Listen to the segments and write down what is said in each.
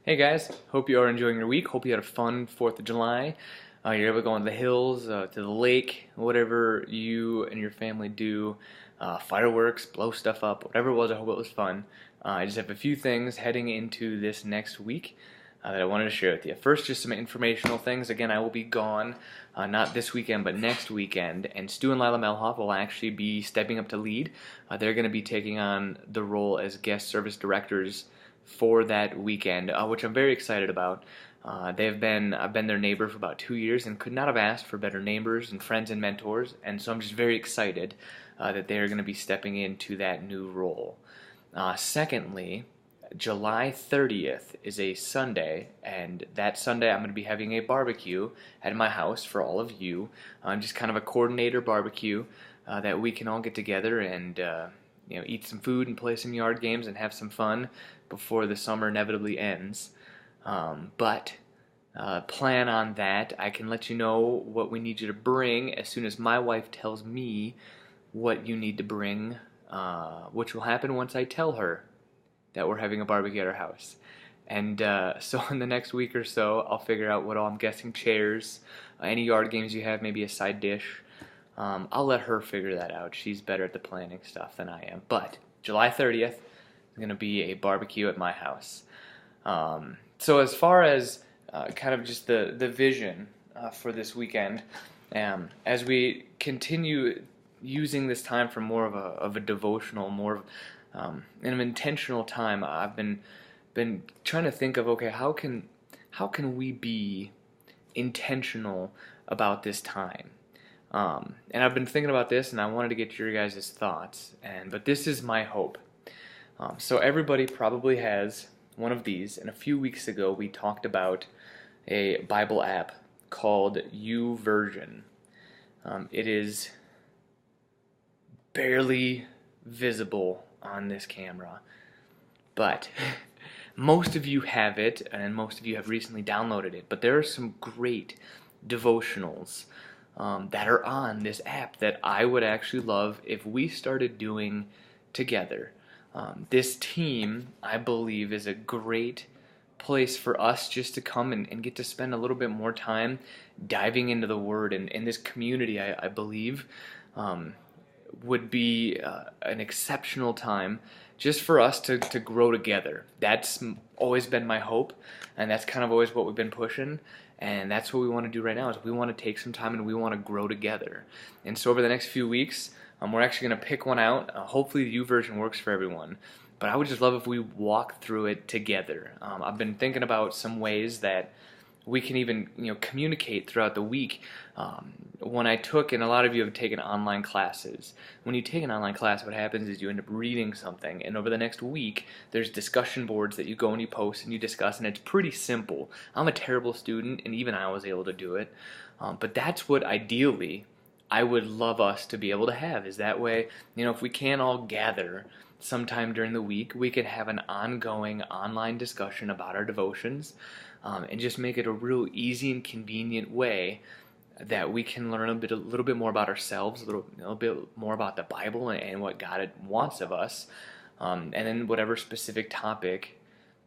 Hey guys, hope you are enjoying your week. Hope you had a fun 4th of July. You're able to go into the hills, to the lake, whatever you and your family do. Fireworks, blow stuff up, whatever it was, I hope it was fun. I just have a few things heading into this next week that I wanted to share with you. First, just some informational things. Again, I will be gone, not this weekend, but next weekend, and Stu and Lila Melhoff will actually be stepping up to lead. They're going to be taking on the role as guest service directors for that weekend, which I'm very excited about. I've been their neighbor for about 2 years and could not have asked for better neighbors and friends and mentors, and so I'm just very excited that they are going to be stepping into that new role. Secondly, July 30th is a Sunday, and that Sunday I'm going to be having a barbecue at my house for all of you. Just kind of a coordinator barbecue that we can all get together and eat some food and play some yard games and have some fun before the summer inevitably ends. But plan on that. I can let you know what we need you to bring as soon as my wife tells me what you need to bring, which will happen once I tell her that we're having a barbecue at our house. And so in the next week or so, I'll figure out what all, I'm guessing, chairs, any yard games you have, maybe a side dish. I'll let her figure that out. She's better at the planning stuff than I am. But July 30th is going to be a barbecue at my house. So as far as kind of just the vision for this weekend, as we continue using this time for more of a devotional, more of an intentional time, I've been trying to think of, okay, how can we be intentional about this time? And I've been thinking about this, and I wanted to get your guys' thoughts. But this is my hope. So everybody probably has one of these, and a few weeks ago we talked about a Bible app called YouVersion. It is barely visible on this camera, but most of you have it, and most of you have recently downloaded it. But there are some great devotionals that are on this app that I would actually love if we started doing together. This team, I believe, is a great place for us just to come and get to spend a little bit more time diving into the Word. And in this community, I believe, would be an exceptional time just for us to grow together. That's always been my hope, and that's kind of always what we've been pushing. And that's what we want to do right now, is we want to take some time and we want to grow together. And so over the next few weeks, we're actually going to pick one out. Hopefully the YouVersion works for everyone. But I would just love if we walk through it together. I've been thinking about some ways that we can even communicate throughout the week. When I took, and a lot of you have taken online classes, when you take an online class, what happens is you end up reading something, and over the next week there's discussion boards that you go and you post and you discuss, and it's pretty simple. I'm a terrible student, and even I was able to do it, but that's what ideally I would love us to be able to have, is that way, if we can all gather sometime during the week, we could have an ongoing online discussion about our devotions, and just make it a real easy and convenient way that we can learn a little bit more about ourselves, a little bit more about the Bible and what God wants of us, and then whatever specific topic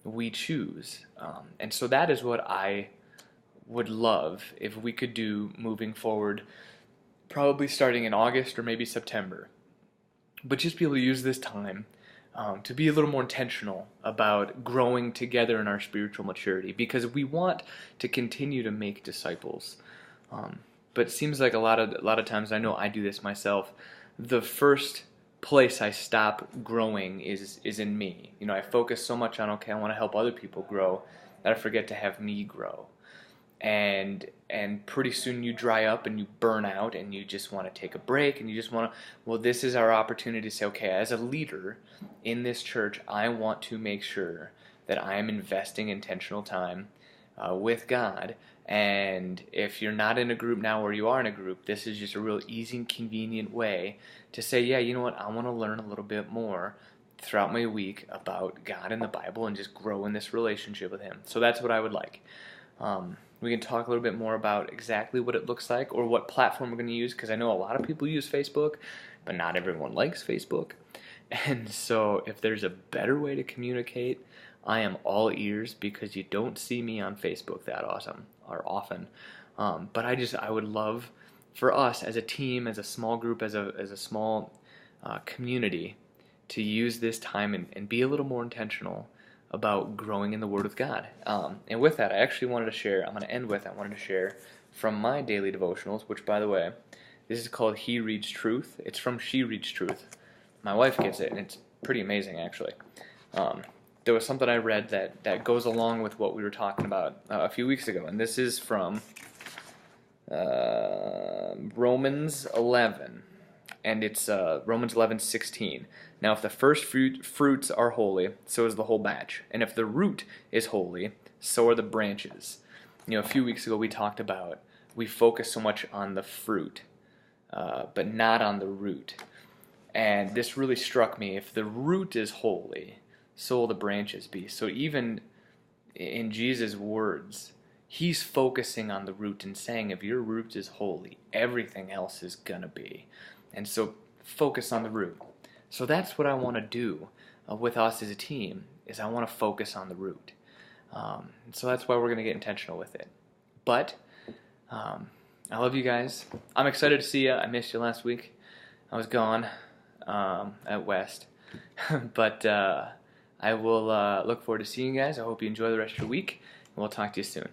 we choose. And so that is what I would love if we could do moving forward, probably starting in August or maybe September. But just be able to use this time to be a little more intentional about growing together in our spiritual maturity, because we want to continue to make disciples. But it seems like a lot of times, I know I do this myself, the first place I stop growing is in me. I focus so much on, okay, I want to help other people grow, that I forget to have me grow. And pretty soon you dry up and you burn out and you just want to take a break, and you just want to, well, this is our opportunity to say, okay, as a leader in this church, I want to make sure that I am investing intentional time with God. And if you're not in a group now, or you are in a group, this is just a real easy and convenient way to say, yeah, you know what, I want to learn a little bit more throughout my week about God and the Bible and just grow in this relationship with Him. So that's what I would like. We can talk a little bit more about exactly what it looks like, or what platform we're going to use, because I know a lot of people use Facebook, but not everyone likes Facebook. And so if there's a better way to communicate, I am all ears because you don't see me on Facebook that awesome or often. But I would love for us as a team, as a small group, as a small community to use this time and be a little more intentional about growing in the Word of God. And with that, I actually wanted to share, I wanted to share from my daily devotionals, which, by the way, this is called He Reads Truth. It's from She Reads Truth. My wife gets it, and it's pretty amazing, actually. There was something I read that goes along with what we were talking about a few weeks ago, and this is from Romans 11, and it's Romans 11:16. Now, if the first fruits are holy, so is the whole batch, and if the root is holy, so are the branches. A few weeks ago we talked about we focus so much on the fruit, but not on the root. And this really struck me. If the root is holy, so will the branches be. So even in Jesus' words, he's focusing on the root and saying, if your root is holy, everything else is going to be. And so focus on the root. So that's what I want to do with us as a team, is I want to focus on the root. So that's why we're going to get intentional with it. But I love you guys. I'm excited to see you. I missed you last week. I was gone at West. But I will look forward to seeing you guys. I hope you enjoy the rest of your week, and we'll talk to you soon.